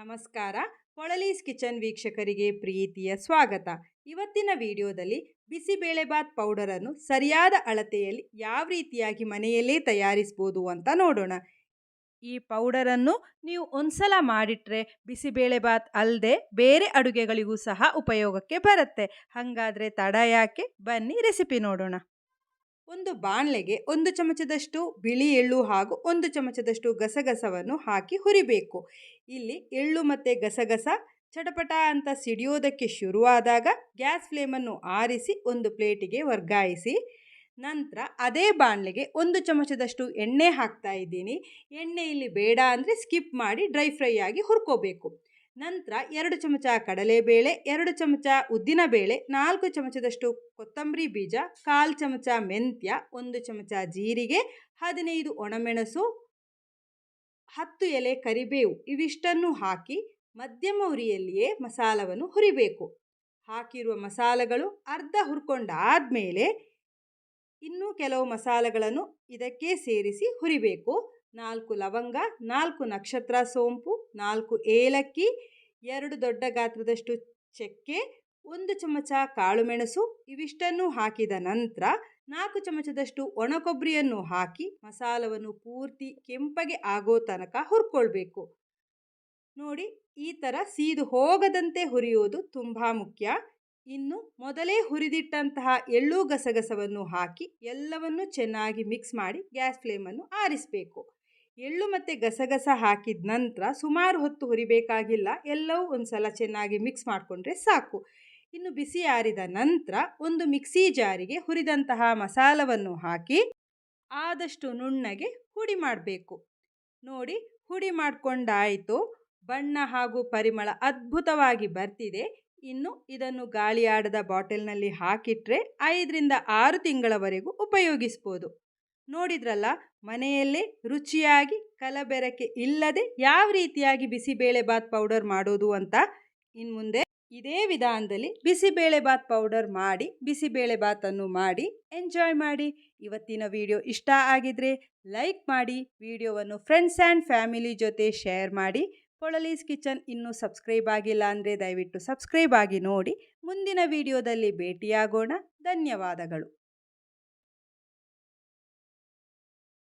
ನಮಸ್ಕಾರ. ಪೊಳಲೀಸ್ ಕಿಚನ್ ವೀಕ್ಷಕರಿಗೆ ಪ್ರೀತಿಯ ಸ್ವಾಗತ. ಇವತ್ತಿನ ವಿಡಿಯೋದಲ್ಲಿ ಬಿಸಿಬೇಳೆಬಾತ್ ಪೌಡರನ್ನು ಸರಿಯಾದ ಅಳತೆಯಲ್ಲಿ ಯಾವ ರೀತಿಯಾಗಿ ಮನೆಯಲ್ಲೇ ತಯಾರಿಸ್ಬೋದು ಅಂತ ನೋಡೋಣ. ಈ ಪೌಡರನ್ನು ನೀವು ಒಂದ್ಸಲ ಮಾಡಿಟ್ರೆ ಬಿಸಿಬೇಳೆಬಾತ್ ಅಲ್ಲದೆ ಬೇರೆ ಅಡುಗೆಗಳಿಗೂ ಸಹ ಉಪಯೋಗಕ್ಕೆ ಬರುತ್ತೆ. ಹಾಗಾದರೆ ತಡ ಯಾಕೆ, ಬನ್ನಿ ರೆಸಿಪಿ ನೋಡೋಣ. ಒಂದು ಬಾಣಲೆಗೆ 1 ಚಮಚದಷ್ಟು ಬಿಳಿ ಎಳ್ಳು ಹಾಗೂ 1 ಚಮಚದಷ್ಟು ಗಸಗಸವನ್ನು ಹಾಕಿ ಹುರಿಬೇಕು. ಇಲ್ಲಿ ಎಳ್ಳು ಮತ್ತು ಗಸಗಸ ಚಟಪಟ ಅಂತ ಸಿಡಿಯೋದಕ್ಕೆ ಶುರುವಾದಾಗ ಗ್ಯಾಸ್ ಫ್ಲೇಮನ್ನು ಆರಿಸಿ ಒಂದು ಪ್ಲೇಟಿಗೆ ವರ್ಗಾಯಿಸಿ. ನಂತರ ಅದೇ ಬಾಣಲೆಗೆ 1 ಚಮಚದಷ್ಟು ಎಣ್ಣೆ ಹಾಕ್ತಾ ಇದ್ದೀನಿ. ಎಣ್ಣೆ ಇಲ್ಲಿ ಬೇಡ ಅಂದರೆ ಸ್ಕಿಪ್ ಮಾಡಿ ಡ್ರೈ ಫ್ರೈ ಆಗಿ ಹುರ್ಕೋಬೇಕು. ನಂತರ 2 ಚಮಚ ಕಡಲೆಬೇಳೆ, 2 ಚಮಚ ಉದ್ದಿನಬೇಳೆ, 4 ಚಮಚದಷ್ಟು ಕೊತ್ತಂಬರಿ ಬೀಜ, 1/4 ಚಮಚ ಮೆಂತ್ಯ, 1 ಚಮಚ ಜೀರಿಗೆ, 15 ಒಣಮೆಣಸು, 10 ಎಲೆ ಕರಿಬೇವು ಇವಿಷ್ಟನ್ನು ಹಾಕಿ ಮಧ್ಯಮ ಉರಿಯಲ್ಲಿಯೇ ಮಸಾಲವನ್ನು ಹುರಿಬೇಕು. ಹಾಕಿರುವ ಮಸಾಲೆಗಳು ಅರ್ಧ ಹುರ್ಕೊಂಡಾದಮೇಲೆ ಇನ್ನೂ ಕೆಲವು ಮಸಾಲೆಗಳನ್ನು ಇದಕ್ಕೆ ಸೇರಿಸಿ ಹುರಿಬೇಕು. 4 ಲವಂಗ, 4 ನಕ್ಷತ್ರ ಸೋಂಪು, 4 ಏಲಕ್ಕಿ, 2 ದೊಡ್ಡ ಗಾತ್ರದಷ್ಟು ಚಕ್ಕೆ, 1 ಚಮಚ ಕಾಳುಮೆಣಸು ಇವಿಷ್ಟನ್ನು ಹಾಕಿದ ನಂತರ 4 ಚಮಚದಷ್ಟು ಒಣ ಕೊಬ್ಬರಿಯನ್ನು ಹಾಕಿ ಮಸಾಲವನ್ನು ಪೂರ್ತಿ ಕೆಂಪಗೆ ಆಗೋ ತನಕ ಹುರ್ಕೊಳ್ಬೇಕು. ನೋಡಿ, ಈ ಥರ ಸೀದು ಹೋಗದಂತೆ ಹುರಿಯೋದು ತುಂಬ ಮುಖ್ಯ. ಇನ್ನು ಮೊದಲೇ ಹುರಿದಿಟ್ಟಂತಹ ಎಳ್ಳು ಗಸಗಸವನ್ನು ಹಾಕಿ ಎಲ್ಲವನ್ನು ಚೆನ್ನಾಗಿ ಮಿಕ್ಸ್ ಮಾಡಿ ಗ್ಯಾಸ್ ಫ್ಲೇಮನ್ನು ಆರಿಸಬೇಕು. ಎಳ್ಳು ಮತ್ತು ಗಸಗಸ ಹಾಕಿದ ನಂತರ ಸುಮಾರು ಹೊತ್ತು ಹುರಿಬೇಕಾಗಿಲ್ಲ, ಎಲ್ಲವೂ ಒಂದು ಸಲ ಚೆನ್ನಾಗಿ ಮಿಕ್ಸ್ ಮಾಡಿಕೊಂಡ್ರೆ ಸಾಕು. ಇನ್ನು ಬಿಸಿ ಆರಿದ ನಂತರ ಒಂದು ಮಿಕ್ಸಿ ಜಾರಿಗೆ ಹುರಿದಂತಹ ಮಸಾಲವನ್ನು ಹಾಕಿ ಆದಷ್ಟು ನುಣ್ಣಗೆ ಹುಡಿ ಮಾಡಬೇಕು. ನೋಡಿ, ಹುಡಿ ಮಾಡಿಕೊಂಡಾಯಿತು. ಬಣ್ಣ ಹಾಗೂ ಪರಿಮಳ ಅದ್ಭುತವಾಗಿ ಬರ್ತಿದೆ. ಇನ್ನು ಇದನ್ನು ಗಾಳಿಯಾಡದ ಬಾಟಲ್ನಲ್ಲಿ ಹಾಕಿಟ್ರೆ 5 ರಿಂದ 6 ತಿಂಗಳವರೆಗೂ ಉಪಯೋಗಿಸ್ಬೋದು. ನೋಡಿದ್ರಲ್ಲ, ಮನೆಯಲ್ಲೇ ರುಚಿಯಾಗಿ ಕಲಬೆರಕೆ ಇಲ್ಲದೆ ಯಾವ ರೀತಿಯಾಗಿ ಬಿಸಿಬೇಳೆಬಾತ್ ಪೌಡರ್ ಮಾಡೋದು ಅಂತ. ಇನ್ನು ಮುಂದೆ ಇದೇ ವಿಧಾನದಲ್ಲಿ ಬಿಸಿಬೇಳೆಬಾತ್ ಪೌಡರ್ ಮಾಡಿ ಬಿಸಿಬೇಳೆಬಾತನ್ನು ಮಾಡಿ ಎಂಜಾಯ್ ಮಾಡಿ. ಇವತ್ತಿನ ವಿಡಿಯೋ ಇಷ್ಟ ಆಗಿದ್ರೆ ಲೈಕ್ ಮಾಡಿ, ವಿಡಿಯೋವನ್ನು ಫ್ರೆಂಡ್ಸ್ ಆ್ಯಂಡ್ ಫ್ಯಾಮಿಲಿ ಜೊತೆ ಶೇರ್ ಮಾಡಿ. ಪೊಳಲೀಸ್ ಕಿಚನ್ ಇನ್ನೂ ಸಬ್ಸ್ಕ್ರೈಬ್ ಆಗಿಲ್ಲ ಅಂದರೆ ದಯವಿಟ್ಟು ಸಬ್ಸ್ಕ್ರೈಬ್ ಆಗಿ ನೋಡಿ. ಮುಂದಿನ ವಿಡಿಯೋದಲ್ಲಿ ಭೇಟಿಯಾಗೋಣ. ಧನ್ಯವಾದಗಳು.